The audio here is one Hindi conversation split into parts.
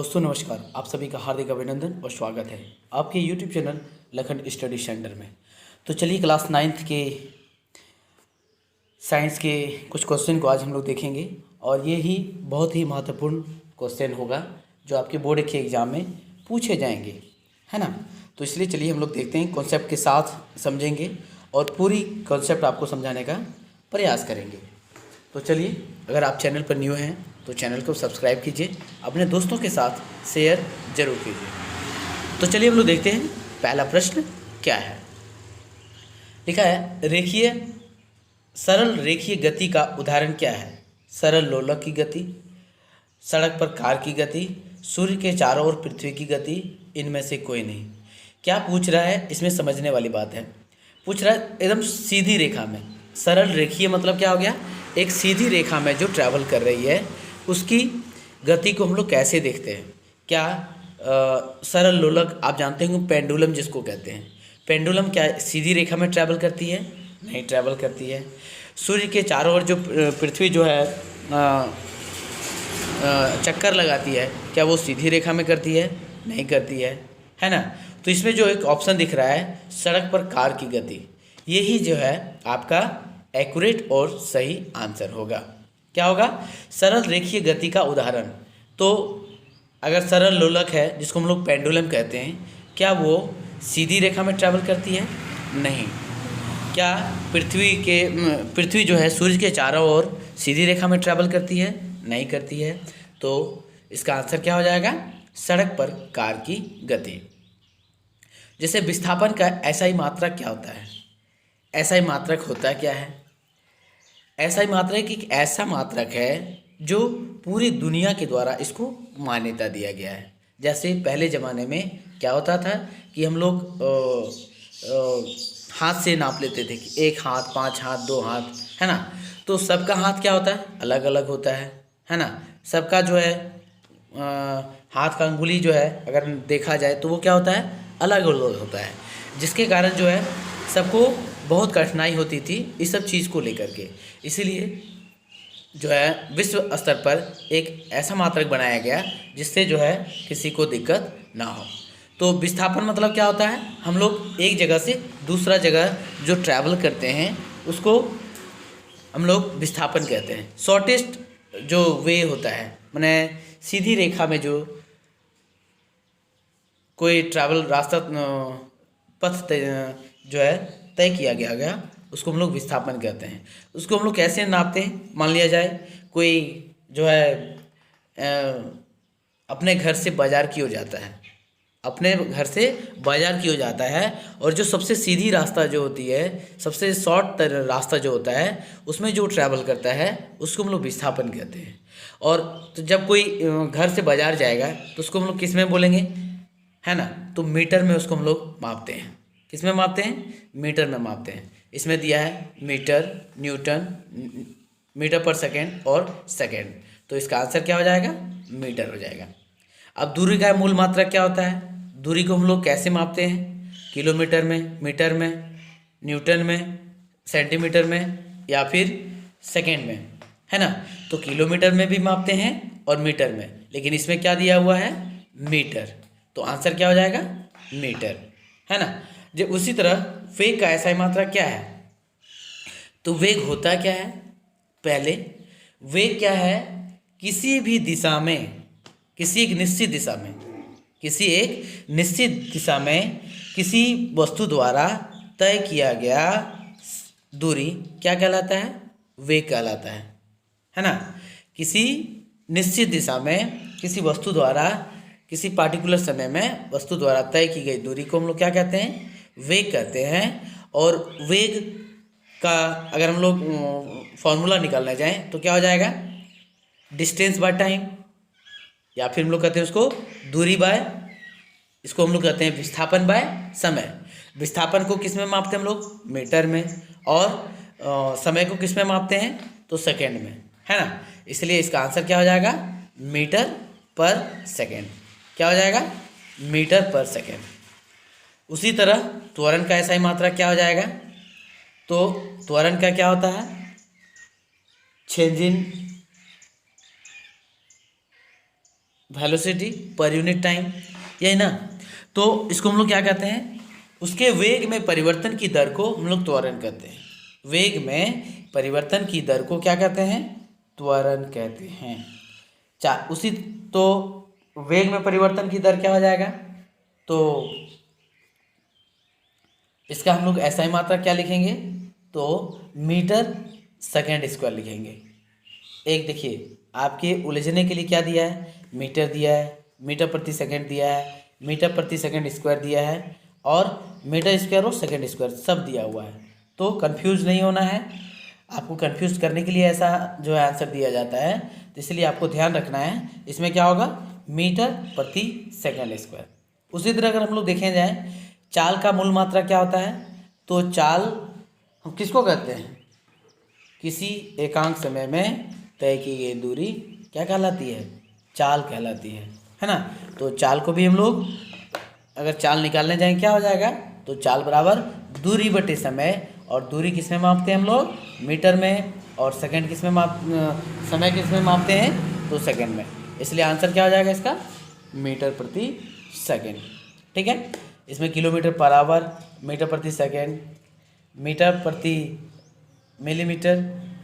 दोस्तों नमस्कार, आप सभी का हार्दिक अभिनंदन और स्वागत है आपके YouTube channel Lakhan study centre में। तो चलिए क्लास 9th के साइंस के कुछ क्वेश्चन को आज हम लोग देखेंगे और ये ही बहुत ही महत्वपूर्ण क्वेश्चन होगा जो आपके बोर्ड के एग्ज़ाम में पूछे जाएंगे, है ना। तो इसलिए चलिए हम लोग देखते हैं, कॉन्सेप्ट के साथ समझेंगे और पूरी कॉन्सेप्ट आपको समझाने का प्रयास करेंगे। तो चलिए, अगर आप चैनल पर न्यू हैं तो चैनल को सब्सक्राइब कीजिए, अपने दोस्तों के साथ शेयर जरूर कीजिए। तो चलिए हम लोग देखते हैं पहला प्रश्न क्या है। लिखा है, रेखीय सरल रेखीय गति का उदाहरण क्या है। सरल लोलक की गति, सड़क पर कार की गति, सूर्य के चारों ओर पृथ्वी की गति, इनमें से कोई नहीं। क्या पूछ रहा है, इसमें समझने वाली बात है। पूछ रहा है एकदम सीधी रेखा में। सरल रेखीय मतलब क्या हो गया, एक सीधी रेखा में जो ट्रैवल कर रही है उसकी गति को हम लोग कैसे देखते हैं। क्या सरल लोलक आप जानते होंगे, पेंडुलम जिसको कहते हैं। पेंडुलम क्या सीधी रेखा में ट्रैवल करती है? नहीं ट्रैवल करती है। सूर्य के चारों ओर जो पृथ्वी जो है चक्कर लगाती है, क्या वो सीधी रेखा में करती है? नहीं करती है ना। तो इसमें जो एक ऑप्शन दिख रहा है, सड़क पर कार की गति, यही जो है आपका एक्यूरेट और सही आंसर होगा। क्या होगा? सरल रेखीय गति का उदाहरण। तो अगर सरल लोलक है जिसको हम लोग पेंडुलम कहते हैं, क्या वो सीधी रेखा में ट्रैवल करती है? नहीं। क्या पृथ्वी जो है सूर्य के चारों ओर सीधी रेखा में ट्रैवल करती है? नहीं करती है। तो इसका आंसर क्या हो जाएगा? सड़क पर कार की गति। जैसे विस्थापन का एसआई मात्रक क्या होता है? एसआई मात्रक होता क्या है? एसआई मात्रक एक ऐसा मात्रक है जो पूरी दुनिया के द्वारा इसको मान्यता दिया गया है। जैसे पहले ज़माने में क्या होता था कि हम लोग हाथ से नाप लेते थे कि 1 हाथ, 5 हाथ, 2 हाथ, है ना। तो सबका हाथ क्या होता है? अलग अलग होता है ना। सबका जो है हाथ का अंगुली जो है अगर देखा जाए तो वो क्या होता है? अलग अलग होता है, जिसके कारण जो है सबको बहुत कठिनाई होती थी इस सब चीज़ को लेकर के। इसीलिए जो है विश्व स्तर पर एक ऐसा मात्रक बनाया गया जिससे जो है किसी को दिक्कत ना हो। तो विस्थापन मतलब क्या होता है? हम लोग एक जगह से दूसरा जगह जो ट्रैवल करते हैं उसको हम लोग विस्थापन कहते हैं। शॉर्टेस्ट जो वे होता है, माने सीधी रेखा में जो कोई ट्रैवल रास्ता पथ जो है तय किया गया उसको हम लोग विस्थापन कहते हैं। उसको हम लोग कैसे नापते हैं? मान लिया जाए कोई जो है अपने घर से बाज़ार की ओर जाता है, अपने घर से बाज़ार की ओर जाता है और जो सबसे सीधी रास्ता जो होती है, सबसे शॉर्ट रास्ता जो होता है, उसमें जो ट्रैवल करता है उसको हम लोग विस्थापन कहते हैं। और तो जब कोई घर से बाज़ार जाएगा तो उसको हम लोग किस में बोलेंगे, है ना। तो मीटर में उसको हम लोग मापते हैं। किस में मापते हैं? मीटर में मापते हैं। इसमें दिया है मीटर, न्यूटन, मीटर पर सेकेंड और सेकेंड। तो इसका आंसर क्या हो जाएगा? मीटर हो जाएगा। अब दूरी का मूल मात्रक क्या होता है? दूरी को हम लोग कैसे मापते हैं? किलोमीटर में, मीटर में, न्यूटन में, सेंटीमीटर में या फिर सेकेंड में, है ना। तो किलोमीटर में भी मापते हैं और मीटर में, लेकिन इसमें क्या दिया हुआ है? मीटर। तो आंसर क्या हो जाएगा? मीटर, है ना। जब उसी तरह वेग का ऐसा मात्रा क्या है? तो वेग होता क्या है? पहले वेग क्या है? किसी भी दिशा में, किसी एक निश्चित दिशा में, किसी एक निश्चित दिशा में किसी वस्तु द्वारा तय किया गया दूरी क्या कहलाता है? वेग कहलाता है ना। किसी निश्चित दिशा में किसी वस्तु द्वारा किसी पार्टिकुलर समय में वस्तु द्वारा तय की गई दूरी को हम लोग क्या कहते हैं? वेग कहते हैं। और वेग का अगर हम लोग फॉर्मूला निकालना जाएं तो क्या हो जाएगा? डिस्टेंस बाय टाइम, या फिर हम लोग कहते हैं उसको दूरी बाय, इसको हम लोग कहते हैं विस्थापन बाय समय। विस्थापन को किस में मापते हैं हम लोग? मीटर में। और समय को किस में मापते हैं? तो सेकेंड में, है ना। इसलिए इसका आंसर क्या हो जाएगा? मीटर पर सेकेंड। क्या हो जाएगा? मीटर पर सेकेंड। उसी तरह त्वरण का ऐसा ही मात्रा क्या हो जाएगा? तो त्वरण का क्या होता है? Change in velocity per unit time, यही ना। तो इसको हम लोग क्या कहते हैं, उसके वेग में परिवर्तन की दर को हम लोग त्वरण कहते हैं। वेग में परिवर्तन की दर को क्या कहते हैं, त्वरण कहते हैं। उसी तो वेग में परिवर्तन की दर क्या हो जाएगा, तो इसका हम लोग ऐसा ही मात्रा क्या लिखेंगे, तो मीटर सेकेंड स्क्वायर लिखेंगे। एक देखिए आपके उलझने के लिए क्या दिया है, मीटर दिया है, मीटर प्रति सेकंड दिया है, मीटर प्रति सेकंड स्क्वायर दिया है, और मीटर स्क्वायर और सेकंड स्क्वायर सब दिया हुआ है। तो कंफ्यूज नहीं होना है, आपको कंफ्यूज करने के लिए ऐसा जो है आंसर दिया जाता है, तो इसलिए आपको ध्यान रखना है इसमें क्या होगा, मीटर प्रति सेकंड स्क्वायर। उसी तरह अगर हम लोग देखें जाए चाल का मूल मात्रा क्या होता है, तो चाल हम किसको कहते हैं, किसी एकांक समय में तय की गई दूरी क्या कहलाती है, चाल कहलाती है ना। तो चाल को भी हम लोग अगर चाल निकालने जाएं क्या हो जाएगा, तो चाल बराबर दूरी बटे समय, और दूरी किस में मापते हैं हम लोग, मीटर में, और सेकंड किस में समय किस में मापते हैं, तो सेकंड में। इसलिए आंसर क्या हो जाएगा इसका, मीटर प्रति सेकंड। ठीक है, इसमें किलोमीटर पर आवर, मीटर प्रति सेकंड, मीटर प्रति मिलीमीटर,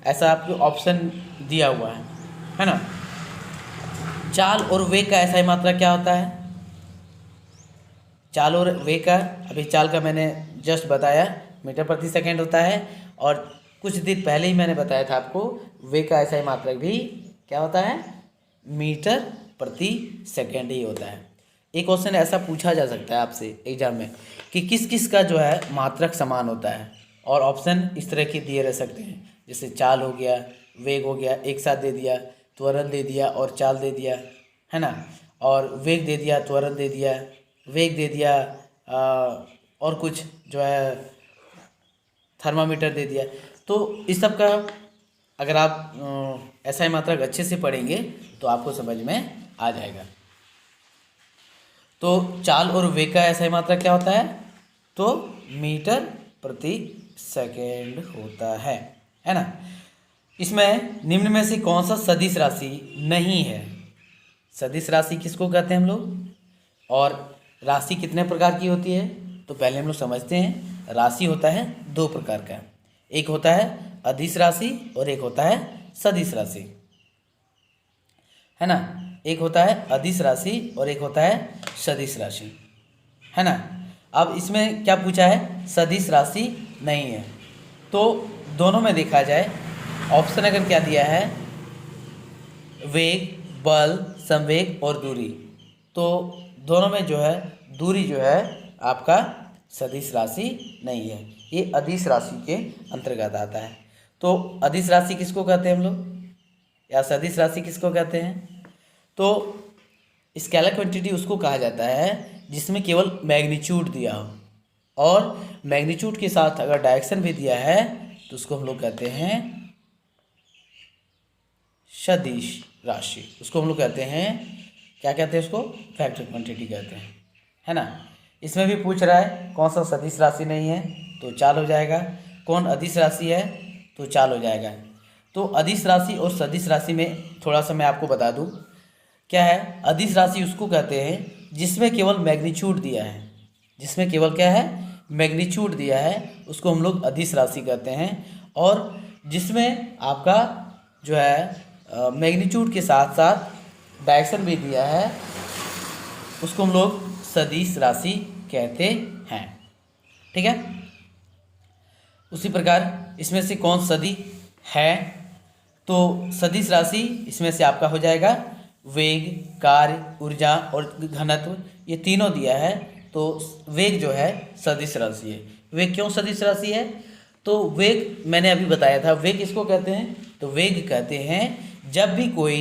ऐसा आपको ऑप्शन दिया हुआ है ना। चाल और वेग का ऐसा ही मात्रा क्या होता है, चाल और वेग का, अभी चाल का मैंने जस्ट बताया मीटर प्रति सेकंड होता है, और कुछ दिन पहले ही मैंने बताया था आपको वेग का ऐसा ही मात्रक भी क्या होता है, मीटर प्रति सेकंड ही होता है। एक क्वेश्चन ऐसा पूछा जा सकता है आपसे एग्जाम में कि किस किस का जो है मात्रक समान होता है, और ऑप्शन इस तरह के दिए रह सकते हैं, जैसे चाल हो गया, वेग हो गया, एक साथ दे दिया, त्वरण दे दिया और चाल दे दिया, है ना, और वेग दे दिया, त्वरण दे दिया, वेग दे दिया, और कुछ जो है थर्मामीटर दे दिया। तो इस सब का अगर आप ऐसा ही मात्रक अच्छे से पढ़ेंगे तो आपको समझ में आ जाएगा। तो चाल और वेग का ऐसा ही मात्रक क्या होता है, तो मीटर प्रति सेकेंड होता है ना। इसमें निम्न में से कौन सा सदिश राशि नहीं है, सदिश राशि किसको कहते हैं हम लोग, और राशि कितने प्रकार की होती है, तो पहले हम लोग समझते हैं। राशि होता है दो प्रकार का, एक होता है अदिश राशि और एक होता है सदिश राशि, है ना। एक होता है अदिश राशि और एक होता है सदिश राशि, है ना। अब इसमें क्या पूछा है, सदिश राशि नहीं है, तो दोनों में देखा जाए ऑप्शन अगर क्या दिया है, वेग, बल, संवेग और दूरी, तो दोनों में जो है दूरी जो है आपका सदिश राशि नहीं है, ये अदिश राशि के अंतर्गत आता है। तो अदिश राशि किसको कहते हैं हम लोग, या सदिश राशि किसको कहते हैं, तो स्केलर क्वांटिटी उसको कहा जाता है जिसमें केवल मैग्नीट्यूड दिया हो, और मैग्नीट्यूड के साथ अगर डायरेक्शन भी दिया है तो उसको हम लोग कहते हैं सदिश राशि। उसको हम लोग कहते हैं, क्या कहते हैं उसको, फैक्टर क्वांटिटी कहते हैं, है ना। इसमें भी पूछ रहा है कौन सा सदिश राशि नहीं है, तो चाल हो जाएगा, कौन अदिश राशि है, तो चाल हो जाएगा। तो अदिश राशि और सदिश राशि में थोड़ा सा मैं आपको बता दूं क्या है। अदिश राशि उसको कहते हैं जिसमें केवल मैग्नीट्यूड दिया है, जिसमें केवल क्या है, मैग्नीट्यूड दिया है, उसको हम लोग अदिश राशि कहते हैं। और जिसमें आपका जो है मैग्नीट्यूड के साथ साथ डायरेक्शन भी दिया है, उसको हम लोग सदिश राशि कहते हैं। ठीक है, उसी प्रकार इसमें से कौन सदिश है, तो सदिश राशि इसमें से आपका हो जाएगा वेग, कार्य, ऊर्जा और घनत्व, ये तीनों दिया है। तो वेग जो है सदिश राशि है। वेग क्यों सदिश राशि है, तो वेग मैंने अभी बताया था, वेग किसको कहते हैं, तो वेग कहते हैं जब भी कोई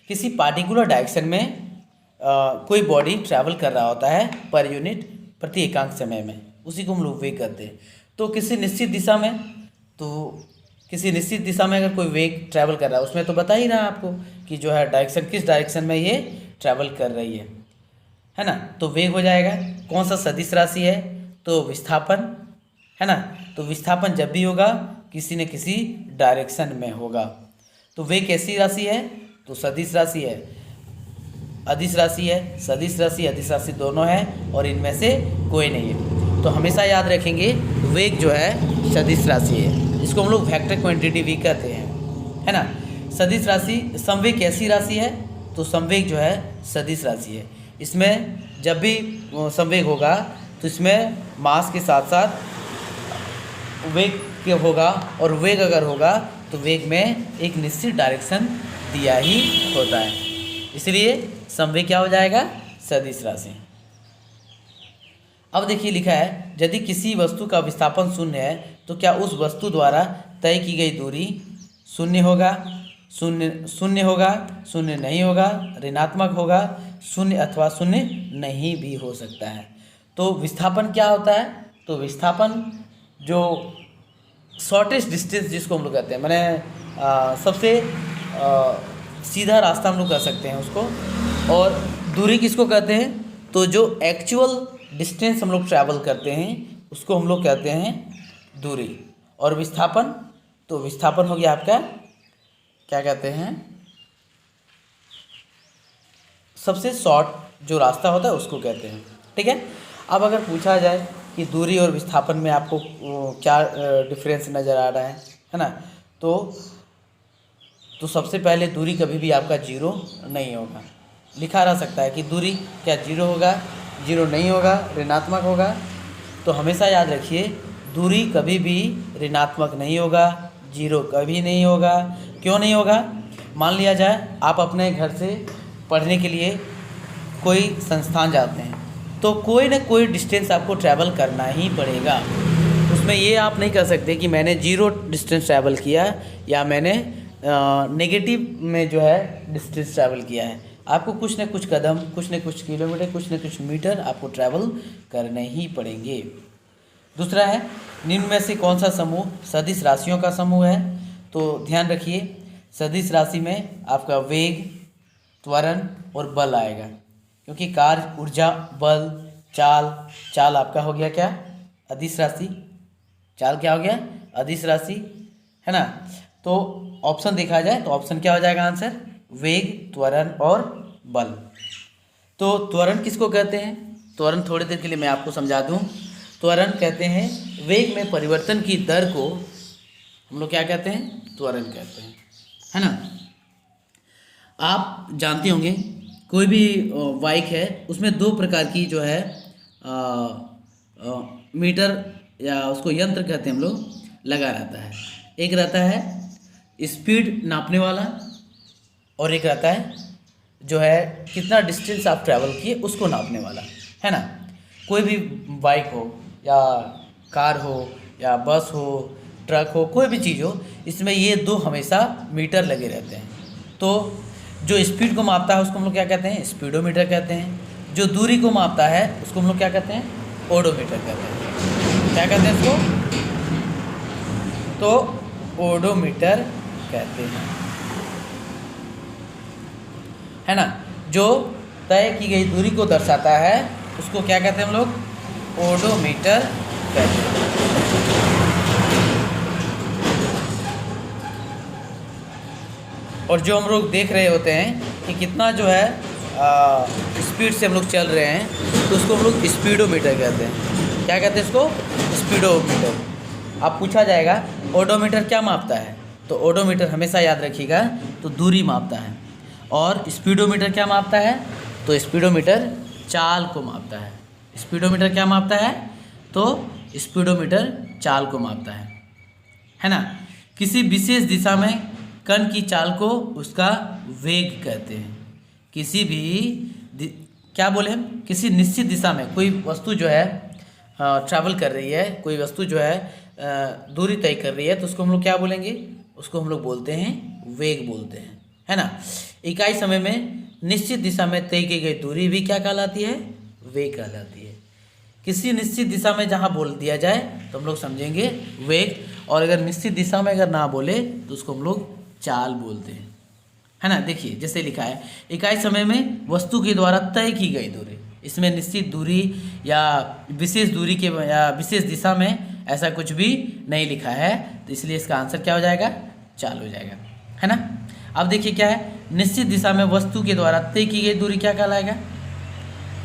किसी पार्टिकुलर डायरेक्शन में कोई बॉडी ट्रैवल कर रहा होता है पर यूनिट प्रति एकांक समय में, उसी को हम लोग वेग कहते हैं। तो किसी निश्चित दिशा में, तो किसी निश्चित दिशा में अगर कोई वेग ट्रैवल कर रहा है, उसमें तो बता ही रहा आपको कि जो है डायरेक्शन किस डायरेक्शन में ये ट्रैवल कर रही है ना। तो वेग हो जाएगा। कौन सा सदिश राशि है, तो विस्थापन, है ना। तो विस्थापन जब भी होगा किसी न किसी डायरेक्शन में होगा। तो वेग कैसी राशि है, तो सदिश राशि है। अदिश राशि है, सदिश राशि, अदिश राशि दोनों है और इनमें से कोई नहीं है। तो हमेशा याद रखेंगे वेग जो है सदिश राशि है, इसको हम लोग वेक्टर क्वांटिटी भी कहते हैं, है ना। सदिश राशि समवेग ऐसी राशि है, तो समवेग जो है सदिश राशि है। इसमें जब भी समवेग होगा तो इसमें मास के साथ साथ वेग के होगा, और वेग अगर होगा तो वेग में एक निश्चित डायरेक्शन दिया ही होता है, इसलिए समवेग क्या हो जाएगा, सदिश राशि। अब देखिए लिखा है यदि किसी वस्तु का विस्थापन शून्य है तो क्या उस वस्तु द्वारा तय की गई दूरी शून्य होगा, शून्य होगा, शून्य नहीं होगा, ऋणात्मक होगा, शून्य अथवा शून्य नहीं भी हो सकता है। तो विस्थापन क्या होता है, तो विस्थापन जो शॉर्टेस्ट डिस्टेंस जिसको हम लोग कहते हैं, मैंने सबसे सीधा रास्ता हम लोग कह सकते हैं उसको। और दूरी किसको कहते हैं, तो जो एक्चुअल डिस्टेंस हम लोग ट्रैवल करते हैं उसको हम लोग कहते हैं दूरी। और विस्थापन, तो विस्थापन हो गया आपका क्या कहते हैं, सबसे शॉर्ट जो रास्ता होता है उसको कहते हैं, ठीक है। अब अगर पूछा जाए कि दूरी और विस्थापन में आपको क्या डिफरेंस नज़र आ रहा है ना, तो सबसे पहले दूरी कभी भी आपका जीरो नहीं होगा। लिखा रह सकता है कि दूरी क्या जीरो होगा, जीरो नहीं होगा, ऋणात्मक होगा। तो हमेशा याद रखिए दूरी कभी भी ऋणात्मक नहीं होगा, जीरो कभी नहीं होगा। क्यों नहीं होगा, मान लिया जाए आप अपने घर से पढ़ने के लिए कोई संस्थान जाते हैं तो कोई ना कोई डिस्टेंस आपको ट्रैवल करना ही पड़ेगा। उसमें ये आप नहीं कर सकते कि मैंने जीरो डिस्टेंस ट्रैवल किया या मैंने नेगेटिव में जो है डिस्टेंस ट्रैवल किया है। आपको कुछ न कुछ कदम, कुछ न कुछ किलोमीटर, कुछ न कुछ मीटर आपको ट्रैवल करने ही पड़ेंगे। दूसरा है निम्न में से कौन सा समूह सदिश राशियों का समूह है, तो ध्यान रखिए सदिश राशि में आपका वेग, त्वरण और बल आएगा, क्योंकि कार्य, ऊर्जा, बल, चाल आपका हो गया क्या, अदिश राशि। चाल क्या हो गया, अदिश राशि, है ना। तो ऑप्शन देखा जाए तो ऑप्शन क्या हो जाएगा आंसर, वेग, त्वरण और बल। तो त्वरण किसको कहते हैं, त्वरण थोड़ी देर के लिए मैं आपको समझा दूं। त्वरण कहते हैं वेग में परिवर्तन की दर को हम लोग क्या कहते हैं, त्वरण कहते हैं, है ना। आप जानते होंगे कोई भी बाइक है उसमें दो प्रकार की जो है मीटर या उसको यंत्र कहते हैं हम लोग, लगा रहता है। एक रहता है स्पीड नापने वाला और एक रहता है जो है कितना डिस्टेंस आप ट्रैवल किए उसको नापने वाला, है ना। कोई भी बाइक हो या कार हो या बस हो, ट्रक हो, कोई भी चीज़ हो, इसमें ये दो हमेशा मीटर लगे रहते हैं। तो जो स्पीड को मापता है उसको हम लोग क्या कहते हैं, स्पीडोमीटर कहते हैं। जो दूरी को मापता है उसको हम लोग क्या कहते हैं, ओडोमीटर कहते हैं। क्या कहते हैं इसको, तो ओडोमीटर कहते हैं, है ना। जो तय की गई दूरी को दर्शाता है उसको क्या कहते हैं हम लोग, ओडोमीटर कहते हैं। और जो हम लोग देख रहे होते हैं कि कितना जो है स्पीड से हम लोग चल रहे हैं तो उसको हम लोग स्पीडोमीटर कहते हैं। क्या कहते हैं इसको, स्पीडोमीटर। अब पूछा जाएगा ओडोमीटर क्या मापता है, तो ओडोमीटर हमेशा याद रखिएगा तो दूरी मापता है। और स्पीडोमीटर क्या मापता है, तो स्पीडोमीटर चाल को मापता है। स्पीडोमीटर क्या मापता है, तो स्पीडोमीटर चाल को मापता है ना। किसी विशेष दिशा में कण की चाल को उसका वेग कहते हैं। किसी भी क्या बोले हम, किसी निश्चित दिशा में कोई वस्तु जो है ट्रैवल कर रही है, कोई वस्तु जो है दूरी तय कर रही है, तो उसको हम लोग क्या बोलेंगे, उसको हम लोग बोलते हैं वेग बोलते हैं, है ना। इकाई समय में निश्चित दिशा में तय की गई दूरी भी क्या कहलाती है, वेग कहलाती है। किसी निश्चित दिशा में जहाँ बोल दिया जाए तो हम लोग समझेंगे वेग, और अगर निश्चित दिशा में अगर ना बोले तो उसको हम लोग चाल बोलते हैं, है ना। देखिए जैसे लिखा है इकाई समय में वस्तु के द्वारा तय की गई दूरी, इसमें निश्चित दूरी या विशेष दूरी के या विशेष दिशा में ऐसा कुछ भी नहीं लिखा है, तो इसलिए इसका आंसर क्या हो जाएगा, चाल हो जाएगा, है ना। अब देखिए क्या है, निश्चित दिशा में वस्तु के द्वारा तय की गई दूरी क्या कहलाएगा?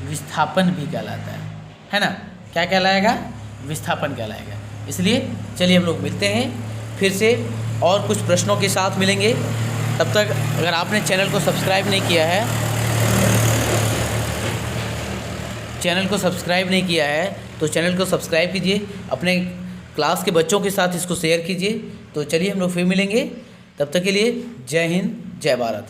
विस्थापन भी कहलाता है ना? क्या कहलाएगा? विस्थापन कहलाएगा। इसलिए चलिए हम लोग मिलते हैं फिर से और कुछ प्रश्नों के साथ मिलेंगे। तब तक अगर आपने चैनल को सब्सक्राइब नहीं किया है तो चैनल को सब्सक्राइब कीजिए, अपने क्लास के बच्चों के साथ इसको शेयर कीजिए। तो चलिए हम लोग फिर मिलेंगे, तब तक के लिए जय हिंद, जय भारत।